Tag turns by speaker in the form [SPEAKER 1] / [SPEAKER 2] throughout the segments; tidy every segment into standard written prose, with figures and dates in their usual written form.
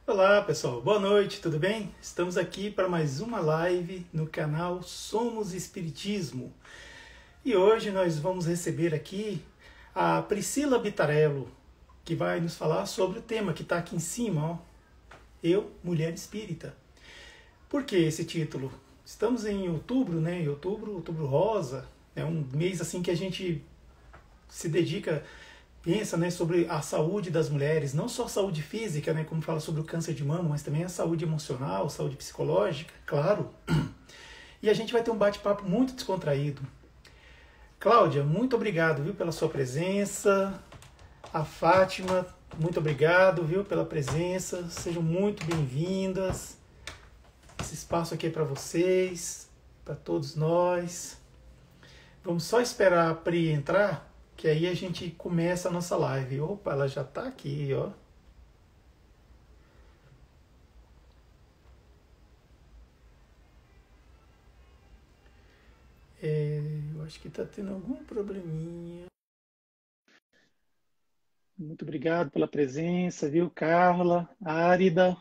[SPEAKER 1] Olá pessoal, boa noite, tudo bem? Estamos aqui para mais uma live no canal Somos Espiritismo e hoje nós vamos receber aqui a Priscila Bitarello, que vai nos falar sobre o tema que está aqui em cima, ó. Eu, Mulher Espírita. Por que esse título? Estamos em outubro, né? Em outubro rosa, é um mês assim que a gente se dedica, pensa, né, sobre a saúde das mulheres, não só a saúde física, né, como fala sobre o câncer de mama, mas também a saúde emocional, saúde psicológica, claro. E a gente vai ter um bate-papo muito descontraído. Cláudia, muito obrigado, viu, pela sua presença. A Fátima, muito obrigado, viu, pela presença. Sejam muito bem-vindas. Esse espaço aqui é para vocês, para todos nós. Vamos só esperar a Pri entrar, que aí a gente começa a nossa live. Opa, ela já está aqui, ó. Eu acho que está tendo algum probleminha. Muito obrigado pela presença, viu, Carla, Árida.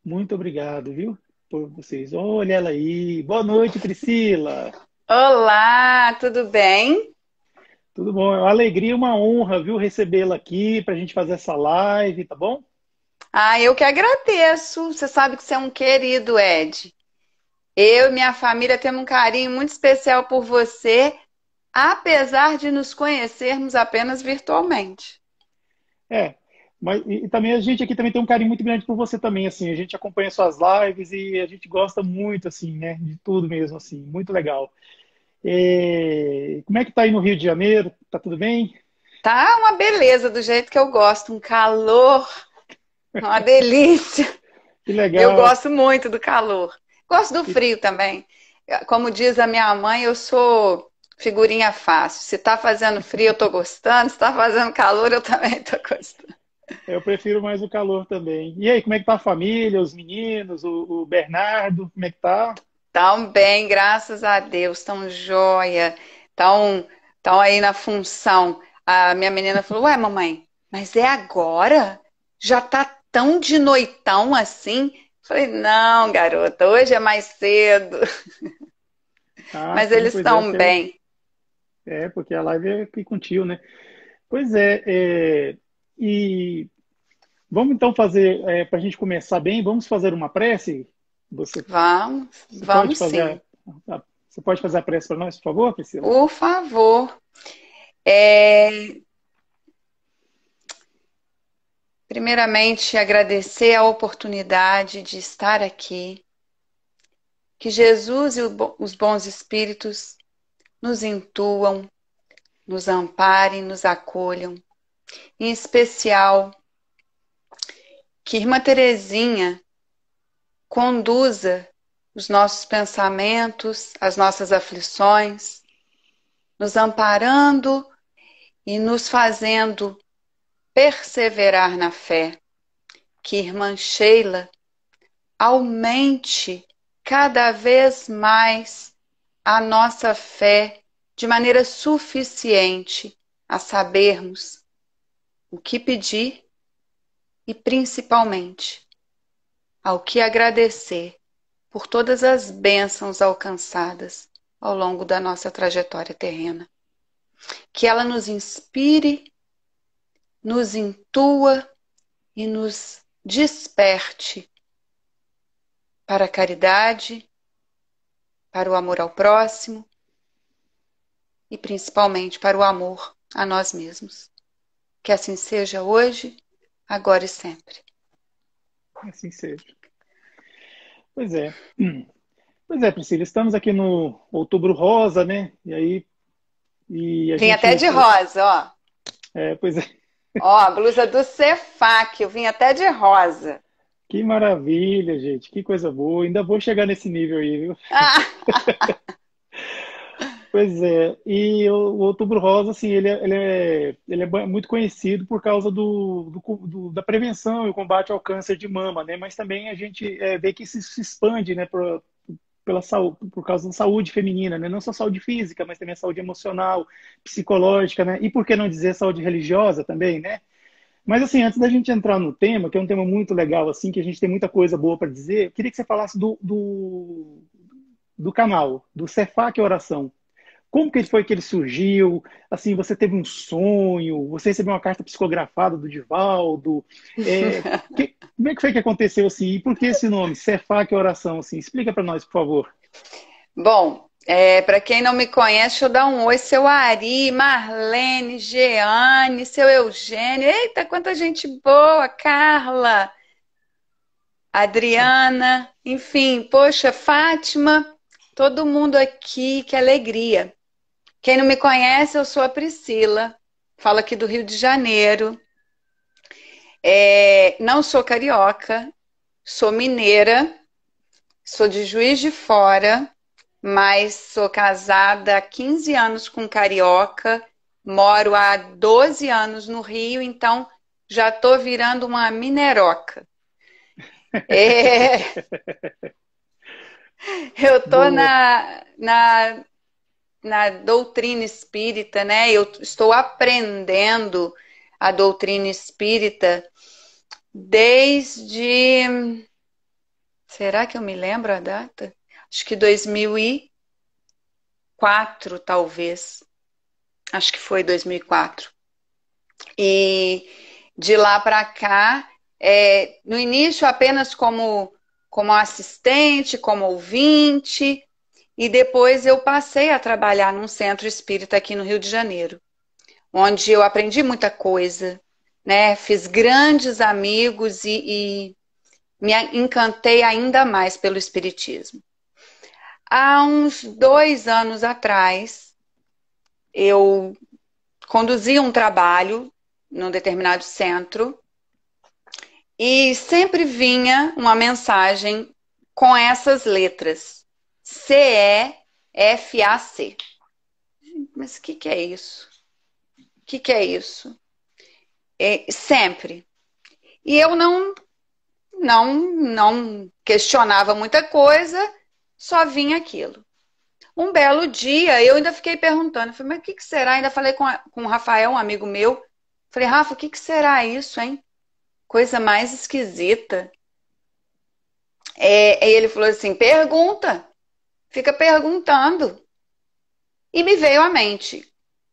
[SPEAKER 1] Muito obrigado, viu, por vocês. Olha ela aí. Boa noite, Priscila.
[SPEAKER 2] Olá, tudo bem?
[SPEAKER 1] Tudo bom? É uma alegria, uma honra, viu, recebê-la aqui para a gente fazer essa live, tá bom?
[SPEAKER 2] Eu que agradeço. Você sabe que você é um querido, Ed. Eu e minha família temos um carinho muito especial por você, apesar de nos conhecermos apenas virtualmente.
[SPEAKER 1] É, mas e também a gente aqui também tem um carinho muito grande por você também, assim, a gente acompanha suas lives e a gente gosta muito, assim, né, de tudo mesmo, assim, muito legal. Como é que tá aí no Rio de Janeiro? Tá tudo bem?
[SPEAKER 2] Tá uma beleza, do jeito que eu gosto, um calor, uma delícia.
[SPEAKER 1] Que
[SPEAKER 2] Eu
[SPEAKER 1] legal.
[SPEAKER 2] gosto muito do calor. Gosto do
[SPEAKER 1] E-
[SPEAKER 2] frio também. Como diz a minha mãe, eu sou figurinha fácil. Se tá fazendo frio, eu tô gostando. Se tá fazendo calor, eu também tô gostando.
[SPEAKER 1] Eu prefiro mais o calor também. E aí, como é que tá a família, os meninos, o Bernardo, como é que tá?
[SPEAKER 2] Tão bem, graças a Deus, tão joia, tão aí na função. A minha menina falou: Ué, mamãe, mas é agora? Já tá tão de noitão assim? Falei: Não, garota, hoje é mais cedo.
[SPEAKER 1] Ah,
[SPEAKER 2] Mas
[SPEAKER 1] sim,
[SPEAKER 2] eles
[SPEAKER 1] pois é,
[SPEAKER 2] estão bem.
[SPEAKER 1] porque a live é aqui contigo, né? Pois e vamos então fazer, para a gente começar bem, vamos fazer uma prece? Você,
[SPEAKER 2] Vamos,
[SPEAKER 1] você pode
[SPEAKER 2] vamos
[SPEAKER 1] fazer
[SPEAKER 2] sim.
[SPEAKER 1] você pode fazer a prece para nós, por favor, Priscila?
[SPEAKER 2] Por favor. É, Primeiramente, agradecer a oportunidade de estar aqui. Que Jesus e os bons espíritos nos intuam, nos amparem, nos acolham. Em especial, que Irmã Teresinha conduza os nossos pensamentos, as nossas aflições, nos amparando e nos fazendo perseverar na fé. Que Irmã Sheila aumente cada vez mais a nossa fé de maneira suficiente a sabermos o que pedir e, principalmente, ao que agradecer por todas as bênçãos alcançadas ao longo da nossa trajetória terrena. Que ela nos inspire, nos intua e nos desperte para a caridade, para o amor ao próximo e principalmente para o amor a nós mesmos. Que assim seja hoje, agora e sempre.
[SPEAKER 1] Assim seja. Pois é. Pois é, Priscila, estamos aqui no Outubro Rosa, né? E a
[SPEAKER 2] Vim até
[SPEAKER 1] gente,
[SPEAKER 2] de rosa, ó.
[SPEAKER 1] pois é,
[SPEAKER 2] Ó, a blusa do Cefac, eu vim até de rosa.
[SPEAKER 1] que maravilha, gente, que coisa boa. Ainda vou chegar nesse nível aí, viu?
[SPEAKER 2] Ah,
[SPEAKER 1] Pois é, e o Outubro Rosa, assim, ele é muito conhecido por causa da prevenção e o combate ao câncer de mama, né? Mas também a gente vê que isso se expande, né, pela saúde, por causa da saúde feminina, né? Não só saúde física, mas também a saúde emocional, psicológica, né? E por que não dizer saúde religiosa também, né? Mas assim, antes da gente entrar no tema, que é um tema muito legal, assim, que a gente tem muita coisa boa para dizer, eu queria que você falasse do canal, do Cefac Oração. Como que foi que ele surgiu? Assim, você teve um sonho? Você recebeu uma carta psicografada do Divaldo? Como é que foi que aconteceu assim? E por que esse nome, Cefac Oração? Assim, explica para nós, por favor.
[SPEAKER 2] Bom, para quem não me conhece, deixa eu dar um oi, seu Ari, Marlene, Jeane, seu Eugênio. Eita, quanta gente boa, Carla, Adriana, enfim, poxa, Fátima, todo mundo aqui, que alegria. Quem não me conhece, eu sou a Priscila, falo aqui do Rio de Janeiro. Não sou carioca, sou mineira, sou de Juiz de Fora, mas sou casada há 15 anos com um carioca, moro há 12 anos no Rio, então já estou virando uma mineroca. Eu estou
[SPEAKER 1] Boa.
[SPEAKER 2] na doutrina espírita, né? Eu estou aprendendo a doutrina espírita desde... Será que eu me lembro a data? Acho que 2004, talvez. Acho que foi 2004. E de lá para cá, no início apenas como assistente, como ouvinte, e depois eu passei a trabalhar num centro espírita aqui no Rio de Janeiro, onde eu aprendi muita coisa, né? Fiz grandes amigos e me encantei ainda mais pelo espiritismo. Há uns 2 anos atrás, eu conduzi um trabalho num determinado centro e sempre vinha uma mensagem com essas letras: CEFAC. Mas o que é isso? O que é isso? Sempre. E eu não questionava muita coisa, só vinha aquilo. Um belo dia, eu ainda fiquei perguntando, falei, mas o que será? Ainda falei com o Rafael, um amigo meu. Falei, Rafa, o que será isso, hein? Coisa mais esquisita. Aí ele falou assim, pergunta. Fica perguntando. E me veio à mente,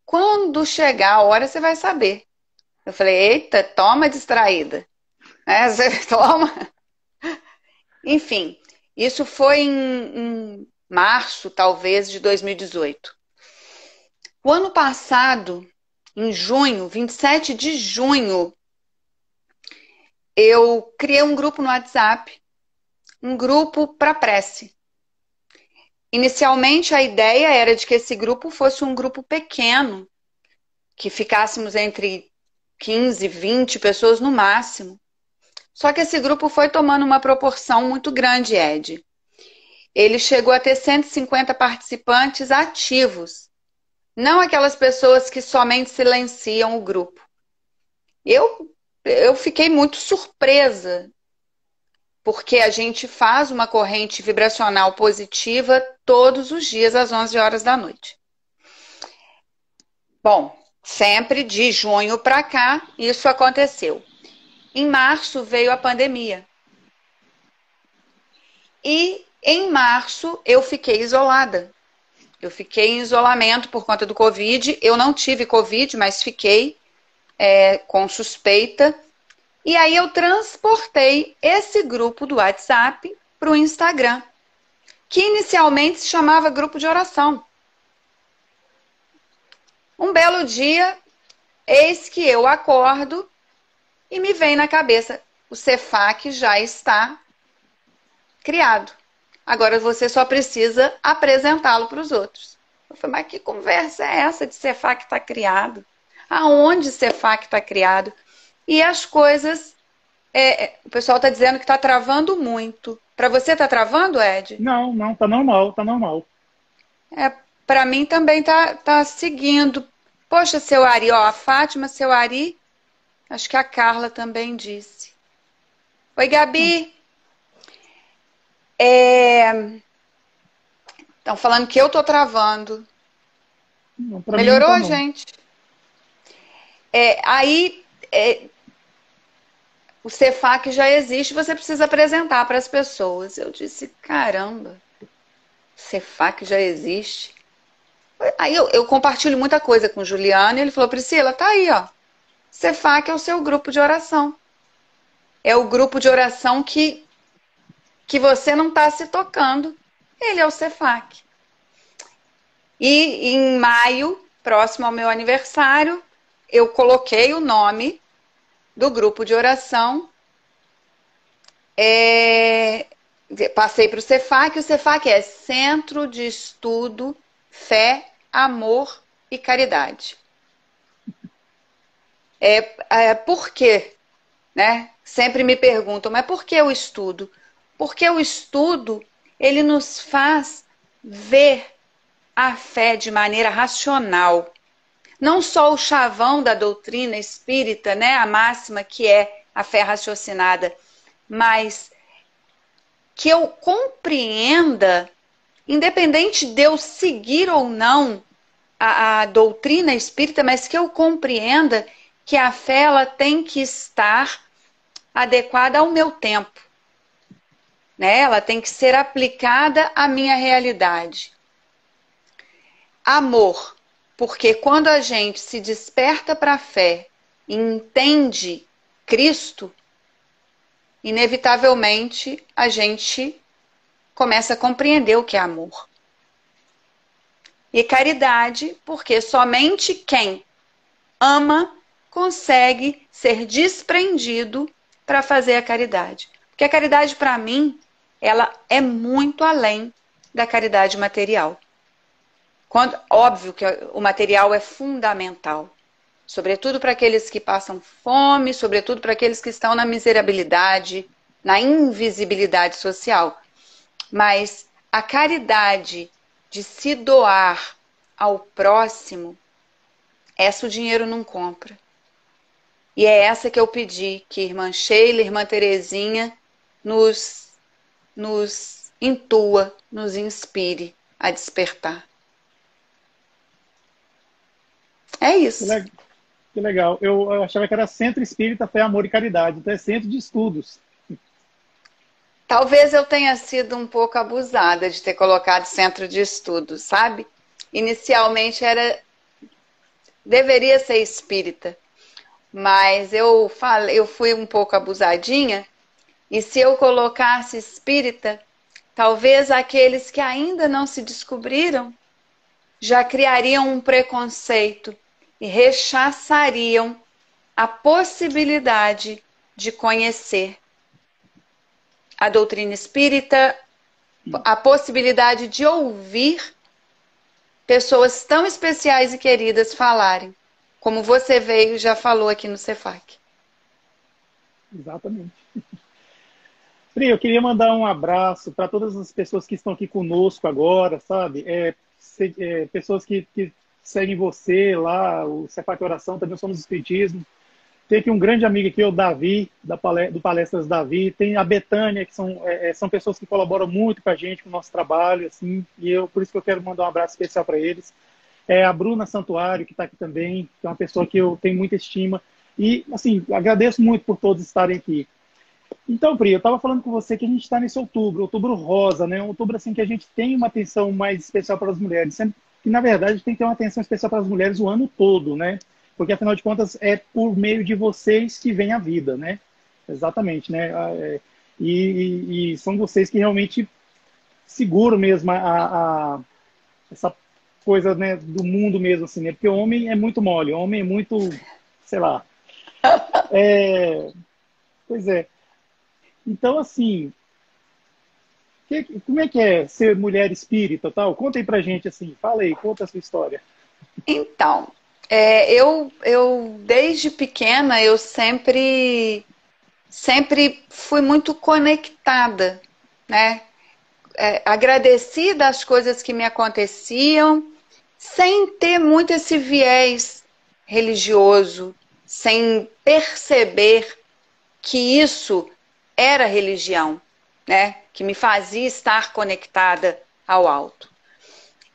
[SPEAKER 2] quando chegar a hora, você vai saber. Eu falei, eita, toma distraída. Você toma. Enfim, isso foi em março, talvez, de 2018. O ano passado, em junho, 27 de junho, eu criei um grupo no WhatsApp, um grupo para prece. Inicialmente, a ideia era de que esse grupo fosse um grupo pequeno, que ficássemos entre 15, 20 pessoas no máximo. Só que esse grupo foi tomando uma proporção muito grande, Ed. Ele chegou a ter 150 participantes ativos. Não aquelas pessoas que somente silenciam o grupo. Eu fiquei muito surpresa, porque a gente faz uma corrente vibracional positiva todos os dias às 11 horas da noite. Bom, sempre de junho para cá, isso aconteceu. Em março veio a pandemia. E em março eu fiquei isolada. Eu fiquei em isolamento por conta do Covid. Eu não tive Covid, mas fiquei com suspeita. E aí eu transportei esse grupo do WhatsApp para o Instagram, que inicialmente se chamava Grupo de Oração. Um belo dia, eis que eu acordo e me vem na cabeça, o Cefac já está criado. Agora você só precisa apresentá-lo para os outros. Eu falei, mas que conversa é essa de Cefac está criado? Aonde Cefac está criado? E as coisas... o pessoal está dizendo que está travando muito. Para você está travando, Ed?
[SPEAKER 1] Não, tá normal, tá normal.
[SPEAKER 2] Para mim também tá seguindo. Poxa, seu Ari, ó, a Fátima, seu Ari, acho que a Carla também disse. Oi, Gabi. Estão falando que eu tô travando.
[SPEAKER 1] Não, pra mim não
[SPEAKER 2] Melhorou,
[SPEAKER 1] tá, não.
[SPEAKER 2] gente? Aí o Cefac já existe, você precisa apresentar para as pessoas. Eu disse, caramba, Cefac já existe? Aí eu compartilho muita coisa com o Juliano e ele falou, Priscila, tá aí, ó. Cefac é o seu grupo de oração. É o grupo de oração que você não está se tocando. Ele é o Cefac. E em maio, próximo ao meu aniversário, eu coloquei o nome do grupo de oração. Passei para o Cefac. O Cefac é Centro de Estudo, Fé, Amor e Caridade. Por quê? Né? Sempre me perguntam, mas por que o estudo? Porque o estudo, ele nos faz ver a fé de maneira racional. Não só o chavão da doutrina espírita, né? A máxima que é a fé raciocinada, mas que eu compreenda, independente de eu seguir ou não a doutrina espírita, mas que eu compreenda que a fé ela tem que estar adequada ao meu tempo, né? Ela tem que ser aplicada à minha realidade. Amor, porque quando a gente se desperta para a fé e entende Cristo, inevitavelmente a gente começa a compreender o que é amor. E caridade, porque somente quem ama consegue ser desprendido para fazer a caridade. Porque a caridade, para mim, ela é muito além da caridade material. Óbvio que o material é fundamental, sobretudo para aqueles que passam fome, sobretudo para aqueles que estão na miserabilidade, na invisibilidade social. Mas a caridade de se doar ao próximo, essa o dinheiro não compra. E é essa que eu pedi que irmã Sheila, irmã Terezinha nos intua, nos inspire a despertar. É isso.
[SPEAKER 1] Que legal. Eu achava que era Centro Espírita Fé, Amor e Caridade. Então é centro de estudos.
[SPEAKER 2] Talvez eu tenha sido um pouco abusada de ter colocado centro de estudos, sabe? Inicialmente deveria ser espírita, mas eu fui um pouco abusadinha, e se eu colocasse espírita, talvez aqueles que ainda não se descobriram já criariam um preconceito e rechaçariam a possibilidade de conhecer a doutrina espírita, a possibilidade de ouvir pessoas tão especiais e queridas falarem, como você veio e já falou aqui no Cefac.
[SPEAKER 1] Exatamente. Pri, eu queria mandar um abraço para todas as pessoas que estão aqui conosco agora, sabe? Pessoas que seguem você lá, o Cefac Oração, também somos Espiritismo. Tem aqui um grande amigo aqui, o Davi, do Palestras Davi. Tem a Betânia, que são pessoas que colaboram muito com a gente, com o nosso trabalho, assim, e por isso que eu quero mandar um abraço especial para eles. A Bruna Santuário, que está aqui também, que é uma pessoa que eu tenho muita estima. E, assim, agradeço muito por todos estarem aqui. Então, Pri, eu estava falando com você que a gente está nesse outubro rosa, né? Um outubro assim que a gente tem uma atenção mais especial para as mulheres. Sempre que, na verdade, tem que ter uma atenção especial para as mulheres o ano todo, né? Porque, afinal de contas, é por meio de vocês que vem a vida, né? Exatamente, né? E são vocês que realmente seguram mesmo essa coisa, né, do mundo mesmo, assim, né? Porque o homem é muito mole, o homem é muito, sei lá. Pois é. Então, assim, como é que é ser mulher espírita, tal? Conta aí pra gente, assim, fala aí, conta a sua história.
[SPEAKER 2] Então, eu desde pequena, eu sempre fui muito conectada, né? Agradecida às coisas que me aconteciam, sem ter muito esse viés religioso, sem perceber que isso era religião, né? Que me fazia estar conectada ao alto.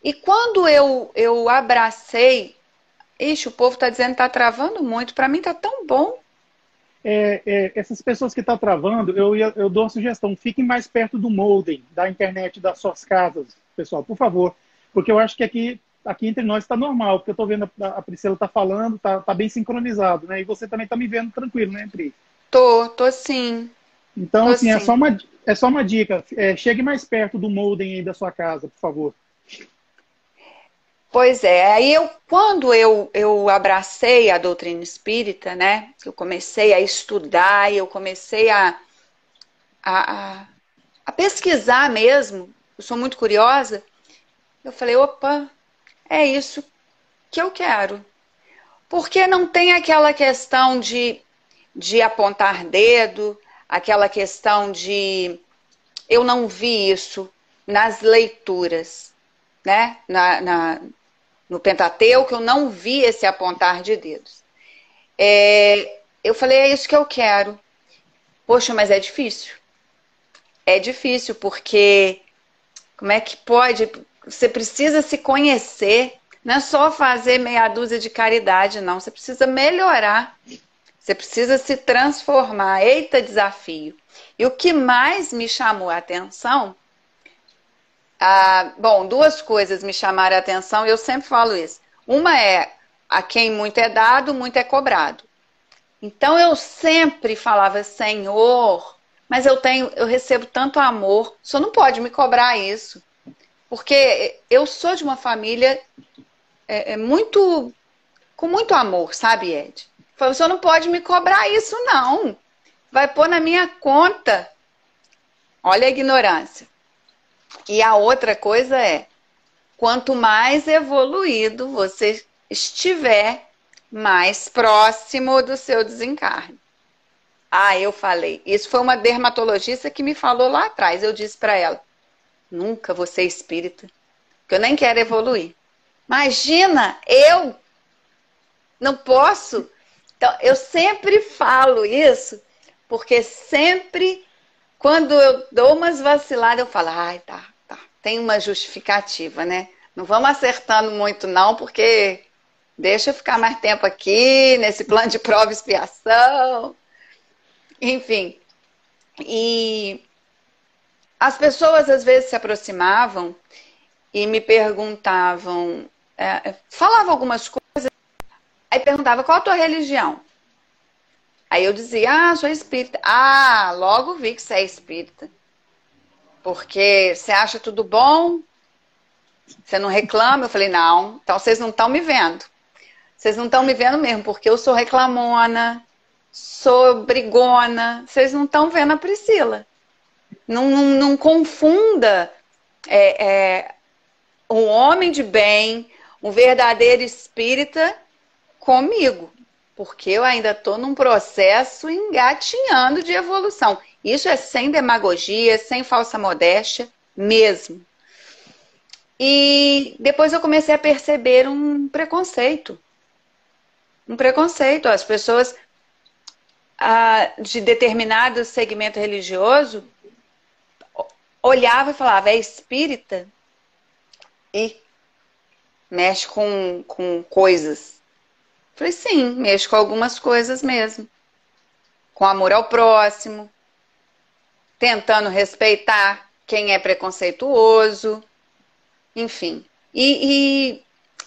[SPEAKER 2] E quando eu abracei... Ixi, o povo está dizendo que está travando muito. Para mim está tão bom.
[SPEAKER 1] essas pessoas que estão travando, eu dou uma sugestão, fiquem mais perto do modem da internet das suas casas, pessoal, por favor, porque eu acho que aqui entre nós está normal, porque eu estou vendo a Priscila está falando, está bem sincronizado, né? E você também está me vendo tranquilo, né, Pri?
[SPEAKER 2] Tô sim.
[SPEAKER 1] Então,
[SPEAKER 2] Tô
[SPEAKER 1] assim,
[SPEAKER 2] sim.
[SPEAKER 1] é só uma dica, chegue mais perto do modem aí da sua casa, por favor.
[SPEAKER 2] Pois é, aí quando eu abracei a doutrina espírita, né? Eu comecei a estudar, eu comecei a, a pesquisar mesmo, eu sou muito curiosa, eu falei, opa, é isso que eu quero. Porque não tem aquela questão de apontar dedo, aquela questão de eu não vi isso nas leituras, né? No Pentateuco, eu não vi esse apontar de dedos. Eu falei, é isso que eu quero. Poxa, mas é difícil. É difícil, porque como é que pode? Você precisa se conhecer, não é só fazer meia dúzia de caridade, não. Você precisa melhorar. Você precisa se transformar. Eita, desafio. E o que mais me chamou a atenção, bom, duas coisas me chamaram a atenção e eu sempre falo isso. Uma é, a quem muito é dado, muito é cobrado. Então eu sempre falava, Senhor, mas eu recebo tanto amor, o Senhor não pode me cobrar isso. Porque eu sou de uma família muito, com muito amor, sabe, Ed? Falei, o Senhor não pode me cobrar isso, não. Vai pôr na minha conta. Olha a ignorância. E a outra coisa é, quanto mais evoluído você estiver, mais próximo do seu desencarne. Eu falei, isso foi uma dermatologista que me falou lá atrás. Eu disse para ela, nunca vou ser espírita, porque eu nem quero evoluir. Imagina, eu não posso. Então, eu sempre falo isso, porque sempre, quando eu dou umas vaciladas, eu falo, tá, tem uma justificativa, né? Não vamos acertando muito não, porque deixa eu ficar mais tempo aqui, nesse plano de prova e expiação. Enfim, e as pessoas às vezes se aproximavam e me perguntavam, falavam algumas coisas, aí perguntava, qual a tua religião? Aí eu dizia, sou espírita. Logo vi que você é espírita. Porque você acha tudo bom? Você não reclama? Eu falei, não, então vocês não estão me vendo. Vocês não estão me vendo mesmo, porque eu sou reclamona, sou brigona. Vocês não estão vendo a Priscila. Não confunda um homem de bem, um verdadeiro espírita comigo. Porque eu ainda estou num processo engatinhando de evolução. Isso é sem demagogia, sem falsa modéstia, mesmo. E depois eu comecei a perceber um preconceito. Um preconceito. As pessoas de determinado segmento religioso olhavam e falavam, é espírita? E mexe com coisas. Falei, sim, mexo com algumas coisas mesmo. Com amor ao próximo, tentando respeitar quem é preconceituoso, enfim.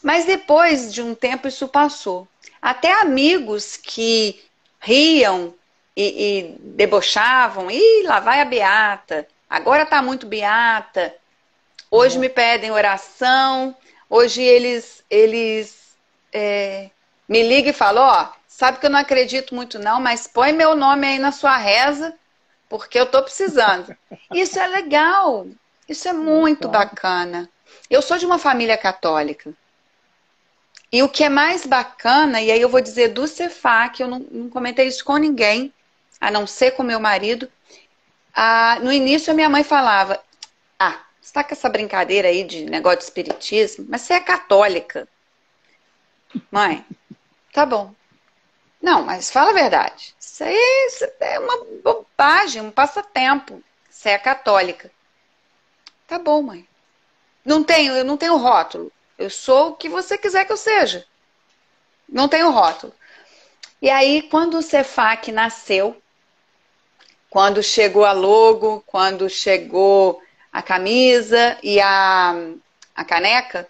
[SPEAKER 2] Mas depois de um tempo isso passou. Até amigos que riam e debochavam, lá vai a beata, agora tá muito beata, hoje me pedem oração, hoje eles me ligam e falam, sabe que eu não acredito muito não, mas põe meu nome aí na sua reza, porque eu tô precisando. Isso é legal, isso é muito bacana. Eu sou de uma família católica. E o que é mais bacana, e aí eu vou dizer do Cefá, que eu não comentei isso com ninguém, a não ser com meu marido, no início a minha mãe falava, você tá com essa brincadeira aí de negócio de espiritismo, mas você é católica. Mãe, tá bom. Não, mas fala a verdade. Isso é uma bobagem, um passatempo. Você é católica. Tá bom, mãe. Eu não tenho rótulo. Eu sou o que você quiser que eu seja. Não tenho rótulo. E aí, quando o Cefac nasceu, quando chegou a logo, quando chegou a camisa e a caneca,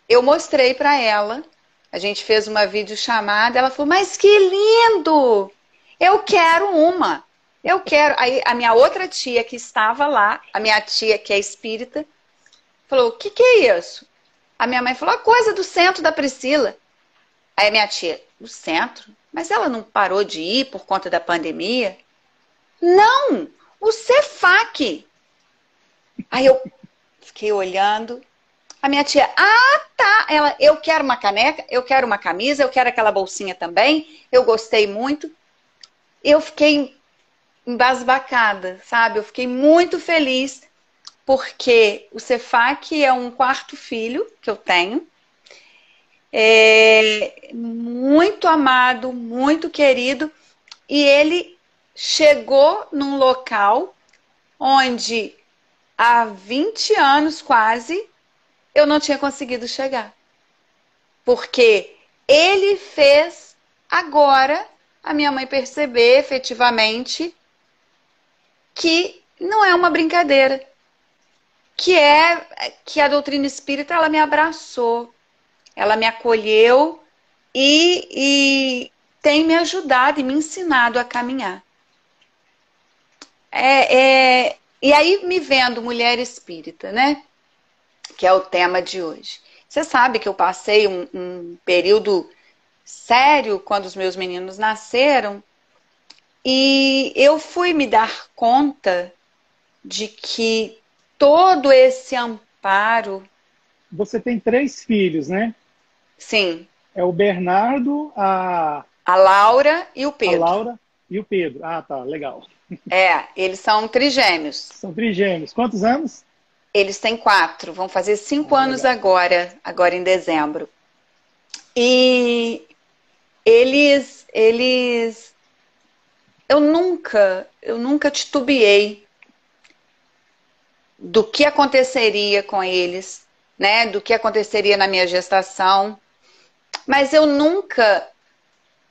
[SPEAKER 2] eu mostrei para ela. A gente fez uma videochamada, ela falou, mas que lindo! Eu quero uma. Eu quero. Aí a minha outra tia que estava lá, a minha tia que é espírita, falou, o que que é isso? A minha mãe falou, a coisa do centro da Priscila. Aí a minha tia, o centro? Mas ela não parou de ir por conta da pandemia? Não, o Cefac. Aí eu fiquei olhando. A minha tia, tá. Ela, eu quero uma caneca, eu quero uma camisa, eu quero aquela bolsinha também. Eu gostei muito. Eu fiquei embasbacada, sabe? Eu fiquei muito feliz porque o Cefac é um quarto filho que eu tenho. É muito amado, muito querido. E ele chegou num local onde há 20 anos quase eu não tinha conseguido chegar. Porque ele fez agora a minha mãe perceber efetivamente que não é uma brincadeira. Que a doutrina espírita ela me abraçou, ela me acolheu e tem me ajudado e me ensinado a caminhar. E aí me vendo mulher espírita, né? Que é o tema de hoje. Você sabe que eu passei um período sério quando os meus meninos nasceram e eu fui me dar conta de que todo esse amparo...
[SPEAKER 1] Você tem 3 filhos, né?
[SPEAKER 2] Sim.
[SPEAKER 1] É o Bernardo,
[SPEAKER 2] a Laura e o Pedro.
[SPEAKER 1] A Laura e o Pedro. Ah, tá, legal.
[SPEAKER 2] Eles são trigêmeos.
[SPEAKER 1] São trigêmeos. Quantos anos?
[SPEAKER 2] Eles têm 4, vão fazer 5 anos agora em dezembro. E eles eu nunca titubeei do que aconteceria com eles, né? Do que aconteceria na minha gestação. Mas eu nunca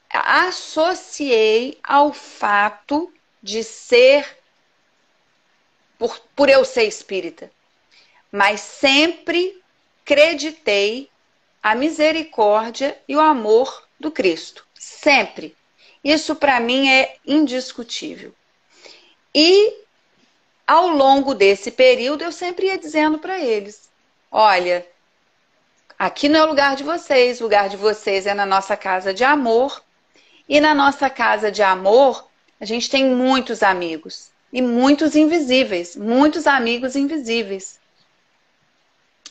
[SPEAKER 2] associei ao fato de ser por eu ser espírita. Mas sempre acreditei a misericórdia e o amor do Cristo. Sempre. Isso para mim é indiscutível. E ao longo desse período eu sempre ia dizendo para eles, olha, aqui não é o lugar de vocês, o lugar de vocês é na nossa casa de amor. E na nossa casa de amor, a gente tem muitos amigos. E muitos invisíveis, muitos amigos invisíveis.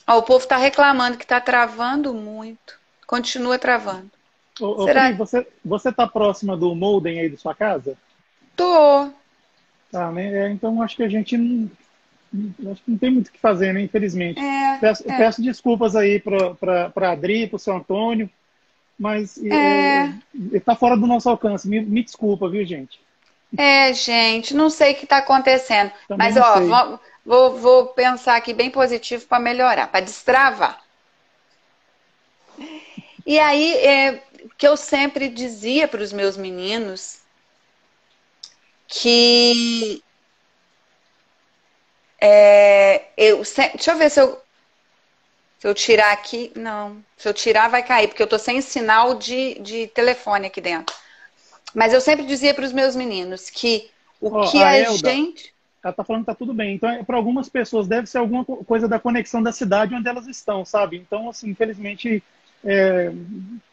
[SPEAKER 2] O povo está reclamando que está travando muito. Continua travando.
[SPEAKER 1] Será? Pri, você está próxima do Molden aí de sua casa?
[SPEAKER 2] Tô.
[SPEAKER 1] Tá, né? Então acho que a gente acho que não tem muito o que fazer, né? Infelizmente. Peço desculpas aí para a Adri, para o seu Antônio, mas está fora do nosso alcance. Me desculpa, viu, gente?
[SPEAKER 2] Gente, não sei o que está acontecendo.
[SPEAKER 1] Também
[SPEAKER 2] mas, vou pensar aqui bem positivo para melhorar, para destravar. E aí, que eu sempre dizia para os meus meninos que... deixa eu ver se eu tirar aqui... Não, se eu tirar vai cair, porque eu estou sem sinal de telefone aqui dentro. Mas eu sempre dizia para os meus meninos que gente...
[SPEAKER 1] Ela está falando que está tudo bem. Então, para algumas pessoas, deve ser alguma coisa da conexão da cidade onde elas estão, sabe? Então, assim, infelizmente...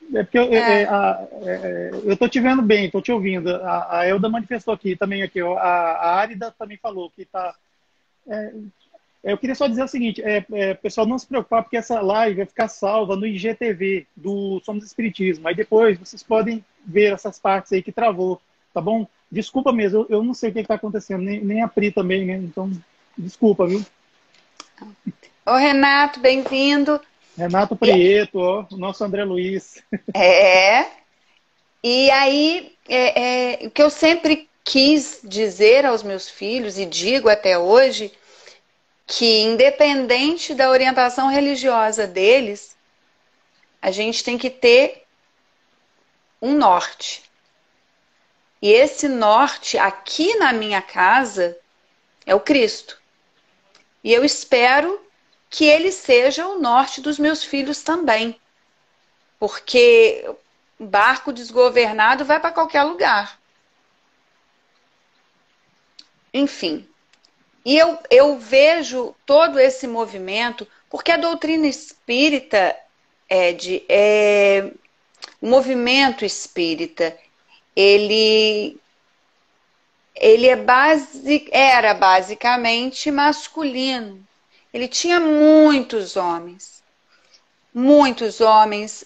[SPEAKER 1] porque eu estou te vendo bem, estou te ouvindo. A Elda manifestou aqui também, a Árida também falou que está... eu queria só dizer o seguinte, pessoal, não se preocupar, porque essa live vai ficar salva no IGTV do Somos Espiritismo. Aí depois vocês podem ver essas partes aí que travou, tá bom? Desculpa mesmo, eu não sei o que está acontecendo, nem a Pri também, né? Então, desculpa, viu?
[SPEAKER 2] Ô, Renato, bem-vindo.
[SPEAKER 1] Renato Prieto, o nosso André Luiz.
[SPEAKER 2] E aí, o que eu sempre quis dizer aos meus filhos, e digo até hoje, que independente da orientação religiosa deles, a gente tem que ter um norte. E esse norte aqui na minha casa é o Cristo. E eu espero que ele seja o norte dos meus filhos também. Porque barco desgovernado vai para qualquer lugar. Enfim. E eu vejo todo esse movimento, porque a doutrina espírita, o movimento espírita, ele era basicamente masculino. Ele tinha muitos homens. Muitos homens.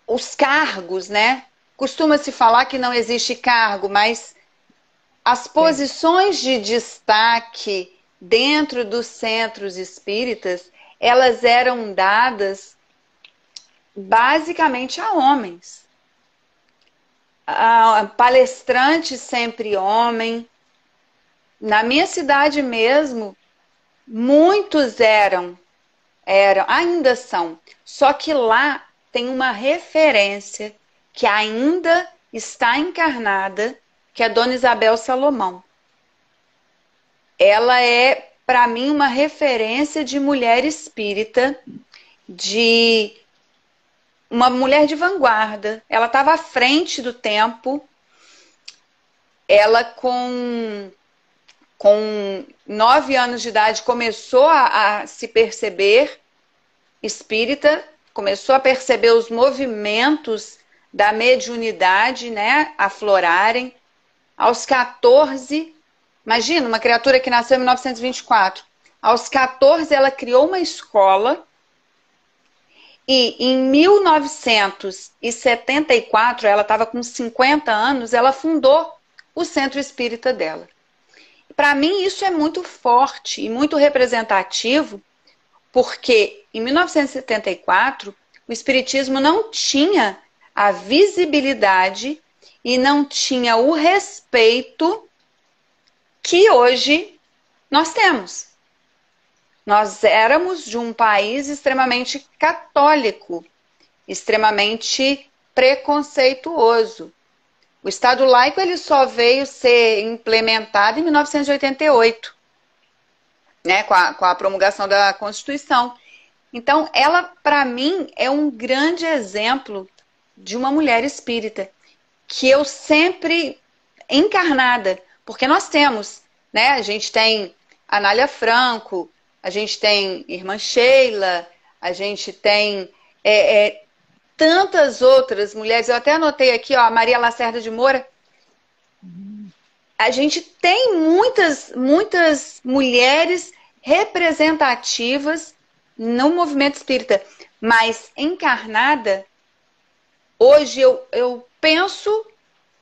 [SPEAKER 2] Os cargos, né? Costuma-se falar que não existe cargo, mas as posições de destaque dentro dos centros espíritas, elas eram dadas basicamente a homens. Palestrante sempre homem. Na minha cidade mesmo, muitos ainda são. Só que lá tem uma referência que ainda está encarnada, que é a Dona Isabel Salomão. Ela é, para mim, uma referência de mulher espírita, de uma mulher de vanguarda. Ela estava à frente do tempo. Ela, com 9 anos de idade, começou a se perceber espírita, começou a perceber os movimentos da mediunidade, né, aflorarem. Aos 14, imagina, uma criatura que nasceu em 1924. Aos 14, ela criou uma escola e em 1974, ela estava com 50 anos, ela fundou o centro espírita dela. Para mim, isso é muito forte e muito representativo, porque em 1974, o espiritismo não tinha a visibilidade e não tinha o respeito que hoje nós temos. Nós éramos de um país extremamente católico, extremamente preconceituoso. O Estado laico ele só veio ser implementado em 1988, né, com a promulgação da Constituição. Então, ela, para mim, é um grande exemplo de uma mulher espírita, que eu sempre encarnada, porque nós temos, né, a gente tem Anália Franco, a gente tem Irmã Sheila, a gente tem tantas outras mulheres, eu até anotei aqui, ó, a Maria Lacerda de Moura. A gente tem muitas mulheres representativas no movimento espírita, mas encarnada, hoje eu penso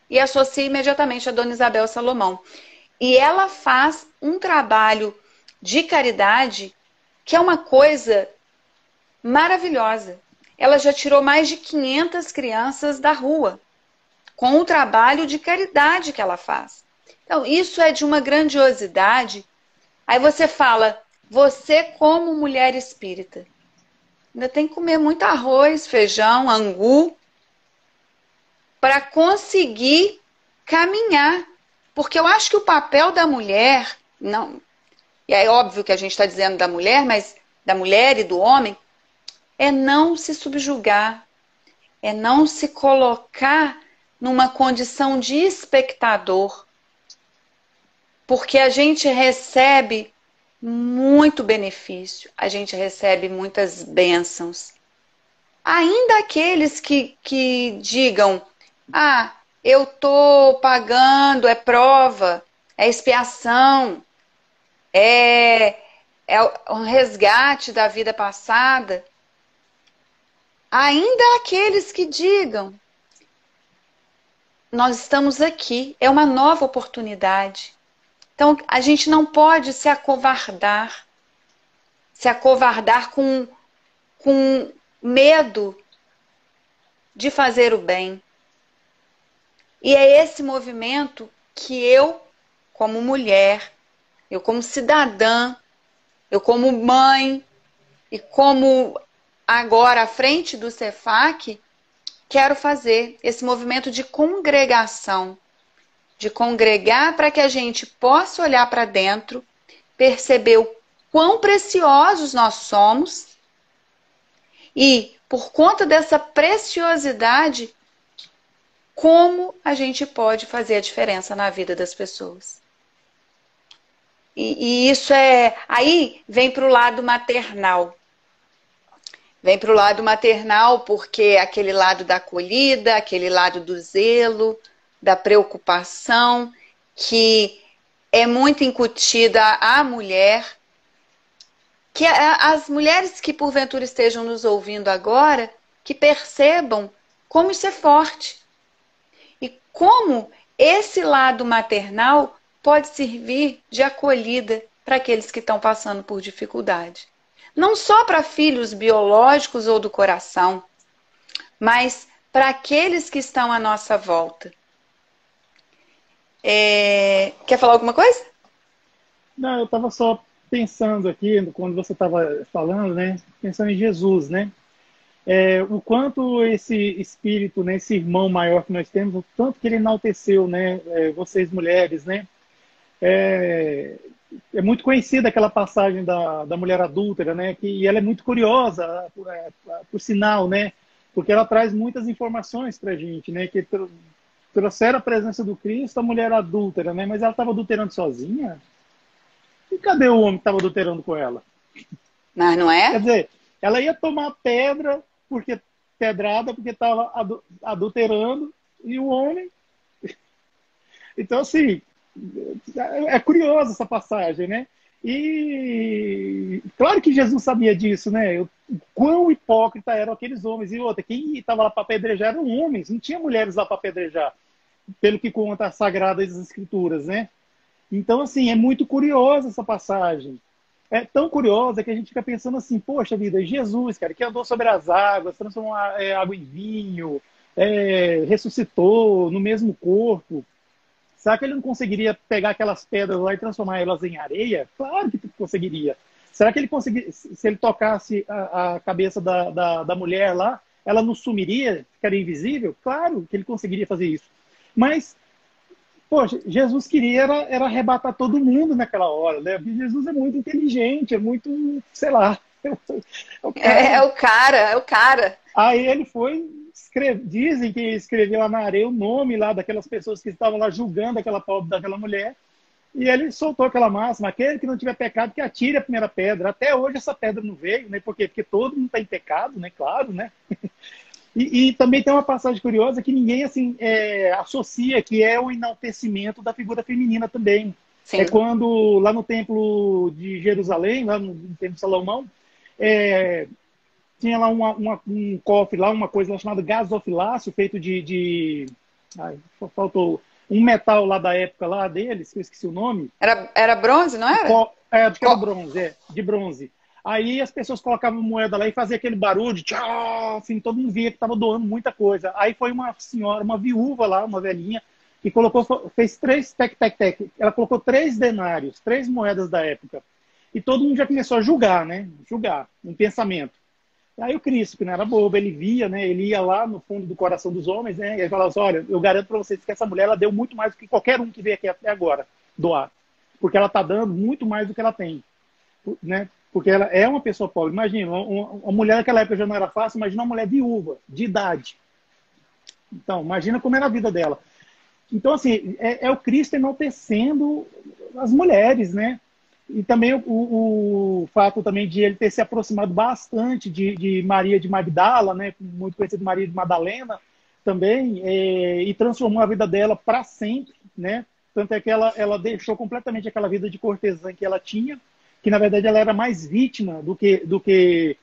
[SPEAKER 2] e associo imediatamente a Dona Isabel Salomão. E ela faz um trabalho de caridade que é uma coisa maravilhosa. Ela já tirou mais de 500 crianças da rua com o trabalho de caridade que ela faz. Então, isso é de uma grandiosidade. Aí você fala, você como mulher espírita, ainda tem que comer muito arroz, feijão, angu, para conseguir caminhar. Porque eu acho que o papel da mulher, não, e é óbvio que a gente está dizendo da mulher, mas da mulher e do homem, é não se subjugar, é não se colocar numa condição de espectador. Porque a gente recebe muito benefício, a gente recebe muitas bênçãos. Ainda aqueles que digam, eu estou pagando, é prova, é expiação, é um resgate da vida passada. Ainda aqueles que digam, nós estamos aqui, é uma nova oportunidade. Então, a gente não pode se acovardar com medo de fazer o bem. E é esse movimento que eu, como mulher, eu como cidadã, eu como mãe e como agora à frente do CEFAC, quero fazer esse movimento de congregação, de congregar para que a gente possa olhar para dentro, perceber o quão preciosos nós somos e, por conta dessa preciosidade, como a gente pode fazer a diferença na vida das pessoas. E isso é... Aí vem para o lado maternal. Vem para o lado maternal porque é aquele lado da acolhida, aquele lado do zelo, da preocupação, que é muito incutida à mulher. Que as mulheres que porventura estejam nos ouvindo agora, que percebam como isso é forte. E como esse lado maternal pode servir de acolhida para aqueles que estão passando por dificuldade. Não só para filhos biológicos ou do coração, mas para aqueles que estão à nossa volta. Quer falar alguma coisa?
[SPEAKER 1] Não, eu estava só pensando aqui, quando você estava falando, né? Pensando em Jesus, né? O quanto esse espírito, né, esse irmão maior que nós temos, o tanto que ele enalteceu, né? Vocês mulheres, né? É muito conhecida aquela passagem da mulher adúltera, né? E ela é muito curiosa, por sinal, né? Porque ela traz muitas informações para a gente, né? Que trouxeram a presença do Cristo, a mulher adúltera, né? Mas ela estava adulterando sozinha? E cadê o homem que estava adulterando com ela?
[SPEAKER 2] Mas não é?
[SPEAKER 1] Quer dizer, ela ia tomar pedrada porque estava adulterando, e o homem... Então, assim, é curiosa essa passagem, né? E claro que Jesus sabia disso, né? O quão hipócrita eram aqueles homens. E outra, quem estava lá para apedrejar eram homens, não tinha mulheres lá para apedrejar, pelo que conta as Sagradas Escrituras, né? Então, assim, é muito curiosa essa passagem. É tão curiosa que a gente fica pensando assim, poxa vida, Jesus, cara, que andou sobre as águas, transformou água em vinho, ressuscitou no mesmo corpo. Será que ele não conseguiria pegar aquelas pedras lá e transformar elas em areia? Claro que conseguiria. Será que ele conseguiria, se ele tocasse a cabeça da mulher lá, ela não sumiria, ficaria invisível? Claro que ele conseguiria fazer isso. Mas, poxa, Jesus queria era arrebatar todo mundo naquela hora, né? Porque Jesus é muito inteligente, é muito, sei lá.
[SPEAKER 2] É o cara.
[SPEAKER 1] Aí ele foi... Dizem que escreveu lá na areia o nome lá daquelas pessoas que estavam lá julgando aquela pobre daquela mulher, e ele soltou aquela máxima: aquele que não tiver pecado que atire a primeira pedra. Até hoje essa pedra não veio, né? Por quê? Porque todo mundo está em pecado, né? Claro, né? E também tem uma passagem curiosa que ninguém assim associa, que é o enaltecimento da figura feminina também.
[SPEAKER 2] Sim.
[SPEAKER 1] É quando lá no templo de Jerusalém, lá no templo de Salomão, tinha lá um cofre, lá, uma coisa lá chamada gasofilácio, feito faltou um metal lá da época lá deles, que eu esqueci o nome.
[SPEAKER 2] Era bronze, não era?
[SPEAKER 1] Acho que era bronze, de bronze. Aí as pessoas colocavam moeda lá e faziam aquele barulho de tchau, assim, todo mundo via que estava doando muita coisa. Aí foi uma senhora, uma viúva lá, uma velhinha, que fez 3 tec-tec-tec. Ela colocou 3 denários, 3 moedas da época. E todo mundo já começou a julgar, né? Julgar, um pensamento. Aí o Cristo, que não era bobo, ele via, né? Ele ia lá no fundo do coração dos homens, né? E ele falava assim: olha, eu garanto para vocês que essa mulher ela deu muito mais do que qualquer um que veio aqui até agora doar. Porque ela está dando muito mais do que ela tem, né? Porque ela é uma pessoa pobre. Imagina, uma mulher naquela época já não era fácil, imagina uma mulher viúva, de idade. Então, imagina como era a vida dela. Então, assim, é o Cristo enaltecendo as mulheres, né? E também o fato também de ele ter se aproximado bastante de Maria de Magdala, né? Muito conhecida Maria de Madalena também, e transformou a vida dela para sempre, né? Tanto é que ela deixou completamente aquela vida de cortesã que ela tinha, que na verdade ela era mais vítima do que